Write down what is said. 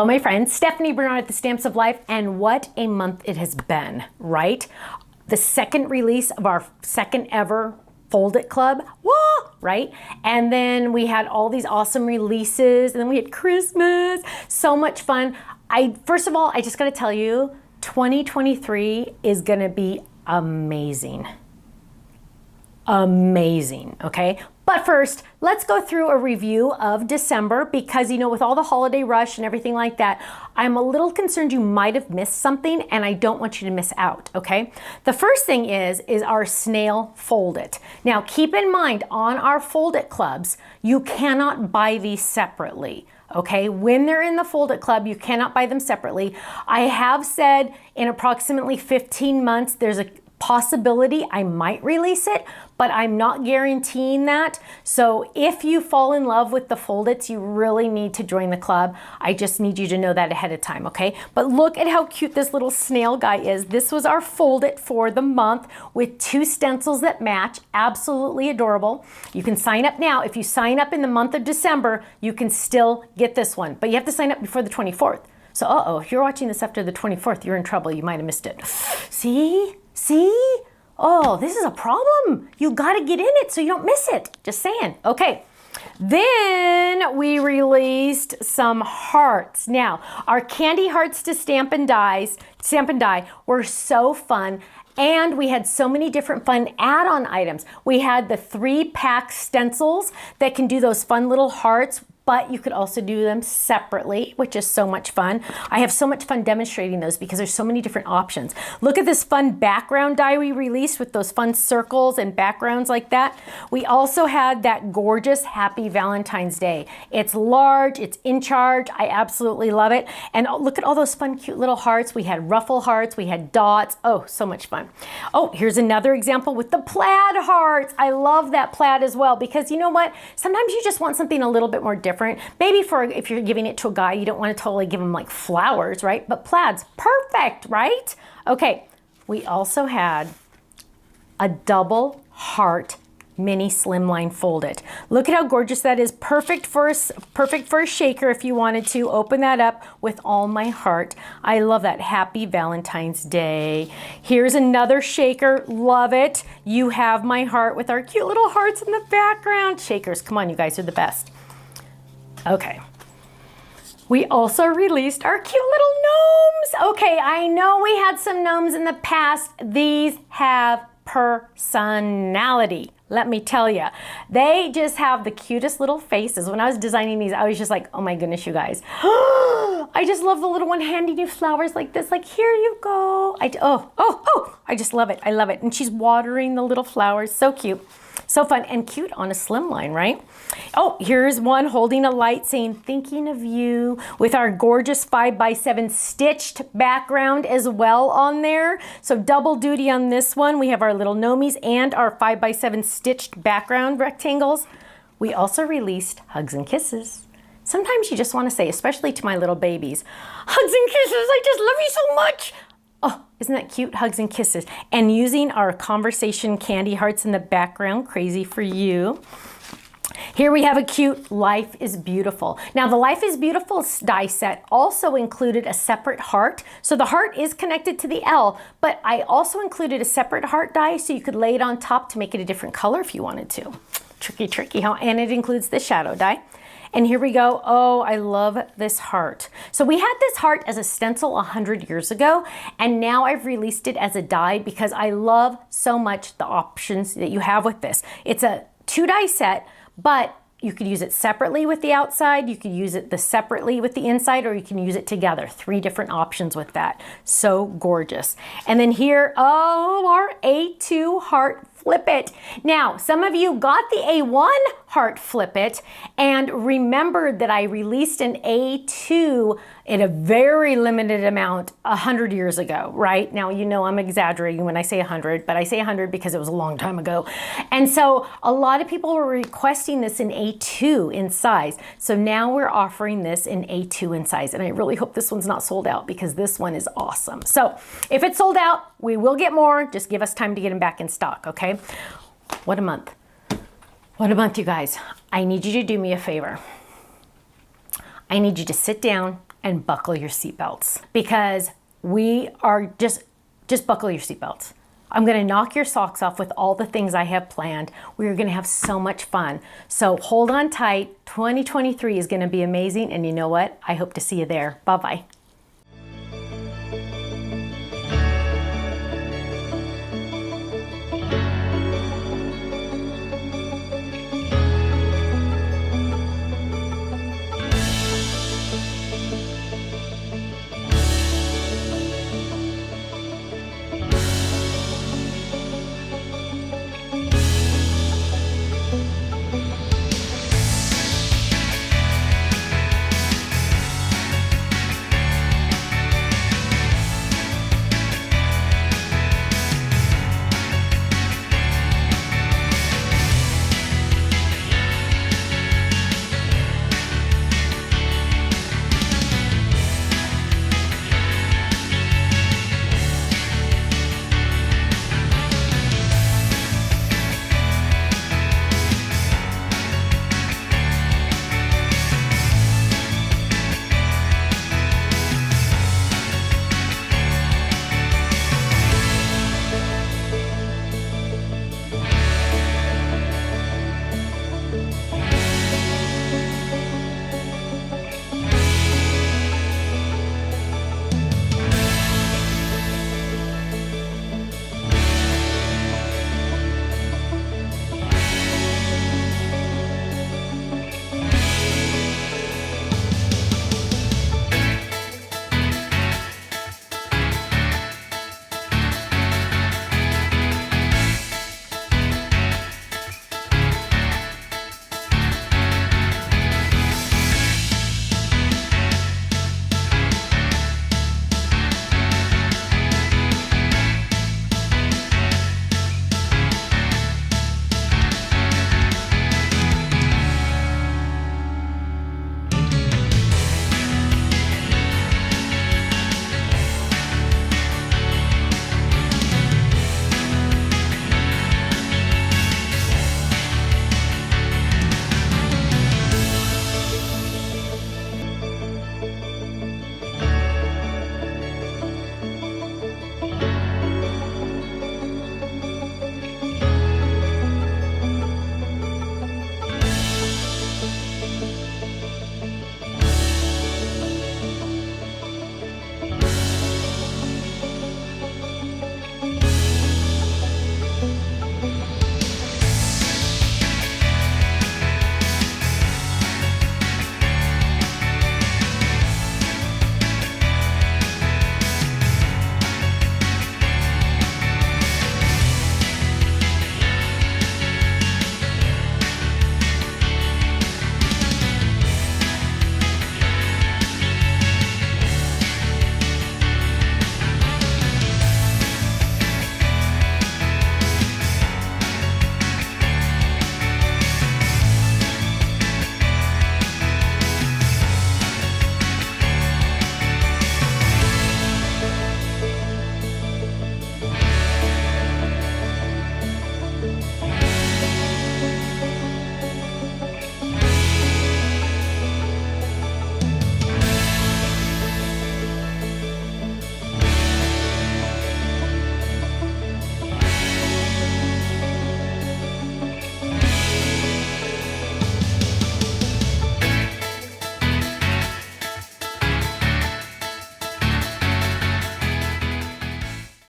Hello, my friends. Stephanie Bernard at the Stamps of Life, and what a month it has been, right? The second release of our second ever Fold It Club, whoa, right? And then we had all these awesome releases, and then we had Christmas, so much fun. First of all, I just gotta tell you, 2023 is gonna be amazing. Amazing, okay? But first, let's go through a review of December because, you know, with all the holiday rush and everything like that, I'm a little concerned you might have missed something and I don't want you to miss out, okay? The first thing is our snail Fold It. Now, keep in mind, on our Fold It clubs, you cannot buy these separately. Okay, when they're in the Fold It Club, you cannot buy them separately. I have said in approximately 15 months, there's a possibility I might release it, but I'm not guaranteeing that. So if you fall in love with the Fold Its, you really need to join the club. I just need you to know that ahead of time, okay? But look at how cute this little snail guy is. This was our Fold It for the month with 2 stencils that match. Absolutely adorable. You can sign up now. If you sign up in the month of December, you can still get this one, but you have to sign up before the 24th. So, if you're watching this after the 24th, you're in trouble. You might have missed it. See? See? Oh, this is a problem. You got to get in it so you don't miss it. Just saying. Okay. Then we released some hearts. Now, our candy hearts to stamp and die were so fun. And we had so many different fun add-on items. We had the 3-pack stencils that can do those fun little hearts, but you could also do them separately, which is so much fun. I have so much fun demonstrating those because there's so many different options. Look at this fun background die we released with those fun circles and backgrounds like that. We also had that gorgeous Happy Valentine's Day. It's large, it's in charge. I absolutely love it. And look at all those fun, cute little hearts. We had ruffle hearts, we had dots. Oh, so much fun. Oh, here's another example with the plaid hearts. I love that plaid as well because you know what? Sometimes you just want something a little bit more different. Maybe if you're giving it to a guy, you don't want to totally give him like flowers, right? But plaid's perfect, right? Okay, we also had a double heart mini slimline Fold It. Look at how gorgeous that is. Perfect for a shaker if you wanted to. Open that up with all my heart. I love that. Happy Valentine's Day. Here's another shaker. Love it. You have my heart with our cute little hearts in the background. Shakers, come on, you guys are the best. Okay. We also released our cute little gnomes. Okay, I know we had some gnomes in the past. These have personality. Let me tell you, they just have the cutest little faces. When I was designing these, I was just like, oh my goodness, you guys. I just love the little one handing you flowers like this, like, here you go. I just love it. I love it. And she's watering the little flowers. So cute. So fun and cute on a slimline, right? Oh, here's one holding a light saying, thinking of you, with our gorgeous 5x7 stitched background as well on there. So double duty on this one. We have our little gnomies and our 5x7 stitched background rectangles. We also released Hugs and Kisses. Sometimes you just want to say, especially to my little babies, Hugs and Kisses, I just love you so much. Oh, isn't that cute? Hugs and Kisses. And using our Conversation candy hearts in the background, crazy for you. Here we have a cute Life is Beautiful. Now the Life is Beautiful die set also included a separate heart. So the heart is connected to the L, but I also included a separate heart die so you could lay it on top to make it a different color if you wanted to. Tricky, tricky, huh? And it includes the shadow die. And here we go. Oh, I love this heart. So we had this heart as a stencil 100 years ago, and now I've released it as a die because I love so much the options that you have with this. It's a 2 die set, but you could use it separately with the outside, you could use it separately with the inside, or you can use it together. 3 different options with that. So gorgeous. And then here, oh, our A2 heart Flip It. Now, some of you got the A1 heart Flip It and remembered that I released an A2 in a very limited amount 100 years ago, right? Now, you know I'm exaggerating when I say 100, but I say 100 because it was a long time ago. And so a lot of people were requesting this in A2 in size. So now we're offering this in A2 in size. And I really hope this one's not sold out because this one is awesome. So if it's sold out, we will get more. Just give us time to get them back in stock, okay? What a month. What a month, you guys. I need you to do me a favor. I need you to sit down, and buckle your seatbelts, because we are just buckle your seatbelts. I'm gonna knock your socks off with all the things I have planned. We're gonna have so much fun. So hold on tight. 2023 is gonna be amazing, and you know what? I hope to see you there. Bye-bye.